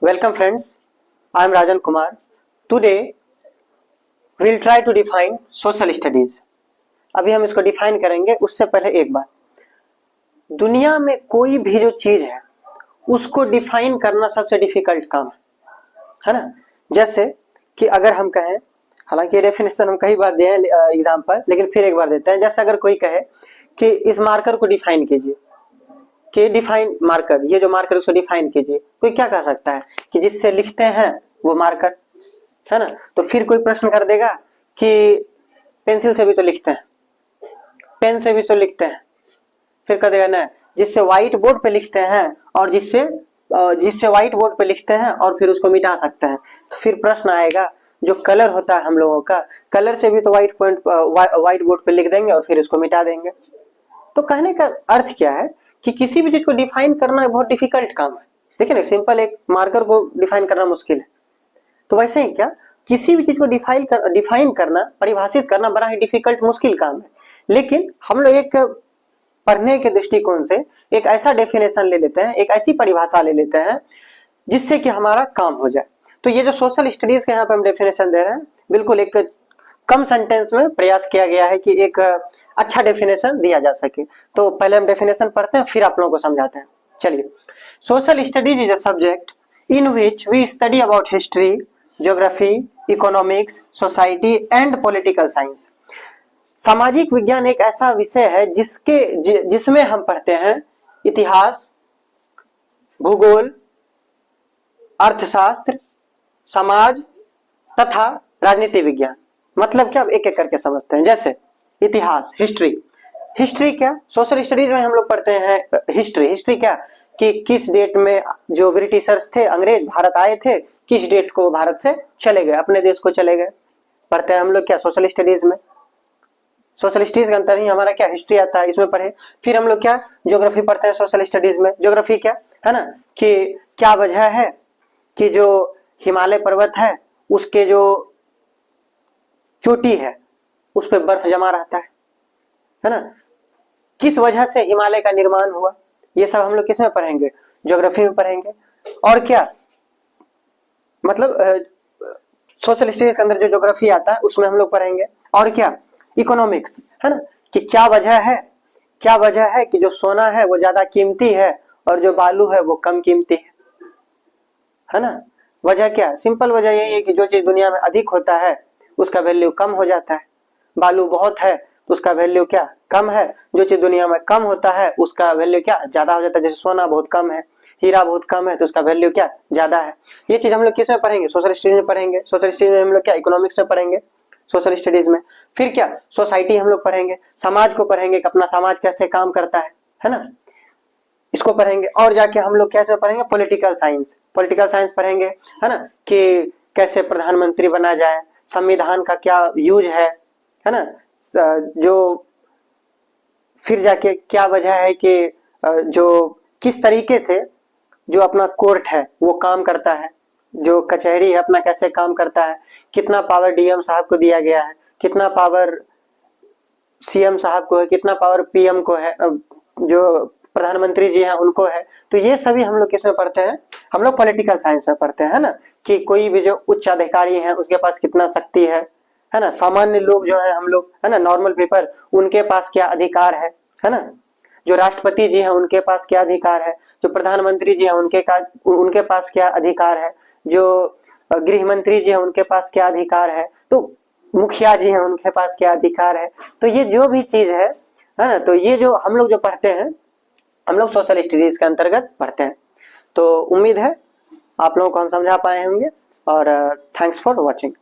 Welcome friends, I am Rajan Kumar. Today we will try to define social studies. अभी हम इसको define करेंगे, उससे पहले एक बात, दुनिया में कोई भी जो चीज है उसको डिफाइन करना सबसे डिफिकल्ट काम है ना। जैसे कि अगर हम कहें, हालांकि डेफिनेशन हम कई बार दिए हैं एग्जाम पर, लेकिन फिर एक बार देते हैं। जैसे अगर कोई कहे कि इस मार्कर को डिफाइन कीजिए, कि डिफाइन मार्कर, ये जो मार्कर उसको डिफाइन कीजिए, कोई क्या कह सकता है कि जिससे लिखते हैं वो मार्कर है ना। तो फिर कोई प्रश्न कर देगा कि पेंसिल से भी तो लिखते हैं, पेन से भी तो लिखते हैं। फिर कह देगा ना, जिससे व्हाइट बोर्ड पे लिखते हैं और जिससे व्हाइट बोर्ड पे लिखते हैं और फिर उसको मिटा सकते हैं। तो फिर प्रश्न आएगा, जो कलर होता है हम लोगों का, कलर से भी तो व्हाइट बोर्ड पे लिख देंगे और फिर उसको मिटा देंगे। तो कहने का अर्थ क्या है कि किसी भी चीज को डिफाइन करना बहुत डिफिकल्ट काम है। देखिए ना, सिंपल एक मार्कर को डिफाइन करना मुश्किल है, तो वैसे ही क्या किसी भी चीज को डिफाइन करना, परिभाषित करना बड़ा ही डिफिकल्ट मुश्किल काम है। लेकिन हम लोग एक पढ़ने के दृष्टिकोण से एक ऐसा डेफिनेशन ले लेते हैं, एक ऐसी परिभाषा ले लेते हैं जिससे कि हमारा काम हो जाए। तो ये जो सोशल स्टडीज के यहाँ पे हम डेफिनेशन दे रहे हैं, बिल्कुल एक कम सेंटेंस में प्रयास किया गया है कि एक अच्छा डेफिनेशन दिया जा सके। तो पहले हम डेफिनेशन पढ़ते हैं, फिर आप लोगों को समझाते हैं। चलिए, social studies is a subject in which we study about history, geography, economics, society and political science. सामाजिक विज्ञान एक ऐसा विषय है जिसमें हम पढ़ते हैं इतिहास, भूगोल, अर्थशास्त्र, समाज तथा राजनीति विज्ञान। मतलब क्या, एक एक करके समझते हैं। जैसे इतिहास, हिस्ट्री क्या, सोशल स्टडीज में हम लोग पढ़ते हैं हिस्ट्री क्या कि किस डेट में जो ब्रिटिशर्स थे, अंग्रेज भारत आए थे, किस डेट को भारत से चले गए, अपने देश को चले गए, पढ़ते हैं हम लोग क्या सोशल स्टडीज में। सोशल स्टडीज के अंतर ही हमारा क्या हिस्ट्री आता है, इसमें पढ़े। फिर हम लोग क्या ज्योग्राफी पढ़ते हैं सोशल स्टडीज में। ज्योग्राफी क्या है ना, कि क्या वजह है कि जो हिमालय पर्वत है उसके जो चोटी है उस पर बर्फ जमा रहता है ना, किस वजह से हिमालय का निर्माण हुआ। ये सब हम लोग किस में पढ़ेंगे, ज्योग्राफी में पढ़ेंगे। और क्या मतलब सोशल स्टडीज के अंदर जो ज्योग्राफी आता है उसमें हम लोग पढ़ेंगे। और क्या इकोनॉमिक्स है ना, कि क्या वजह है कि जो सोना है वो ज्यादा कीमती है और जो बालू है वो कम कीमती है ना। वजह क्या, सिंपल वजह यही है कि जो चीज दुनिया में अधिक होता है उसका वैल्यू कम हो जाता है। बालू बहुत है तो उसका वैल्यू क्या कम है, जो चीज दुनिया में कम होता है उसका वैल्यू क्या ज्यादा हो जाता है। जैसे सोना बहुत कम है, हीरा बहुत कम है, तो उसका वैल्यू क्या ज्यादा है। ये चीज हम लोग किस में पढ़ेंगे, सोशल स्टडीज में पढ़ेंगे। सोशल स्टडीज में हम लोग क्या इकोनॉमिक्स में पढ़ेंगे सोशल स्टडीज में। फिर क्या सोसाइटी हम लोग पढ़ेंगे, समाज को पढ़ेंगे कि अपना समाज कैसे काम करता है ना, इसको पढ़ेंगे। और जाके हम लोग कैसे पढ़ेंगे, पॉलिटिकल साइंस पढ़ेंगे है ना, कि कैसे प्रधानमंत्री बना जाए, संविधान का क्या यूज है ना, जो फिर जाके क्या वजह है कि जो किस तरीके से जो अपना कोर्ट है वो काम करता है, जो कचहरी है अपना कैसे काम करता है, कितना पावर डीएम साहब को दिया गया है, कितना पावर सीएम साहब को है, कितना पावर पीएम को है, जो प्रधानमंत्री जी हैं उनको है। तो ये सभी हम लोग किसमें पढ़ते हैं, हम लोग पॉलिटिकल साइंस में पढ़ते हैं ना, कि कोई भी जो उच्च अधिकारी है उसके पास कितना शक्ति है ना, सामान्य लोग जो है हम लोग है ना, नॉर्मल पीपल, उनके पास क्या अधिकार है ना, जो राष्ट्रपति जी हैं उनके पास क्या अधिकार है, जो प्रधानमंत्री जी हैं उनके पास क्या अधिकार है, जो गृह मंत्री जी हैं उनके पास क्या अधिकार है, तो मुखिया जी हैं उनके पास क्या अधिकार है। तो ये जो भी चीज है ना, तो ये जो हम लोग जो पढ़ते हैं हम लोग सोशल स्टडीज के अंतर्गत पढ़ते हैं। तो उम्मीद है आप लोगों को हम समझा पाए होंगे और थैंक्स फॉर वॉचिंग।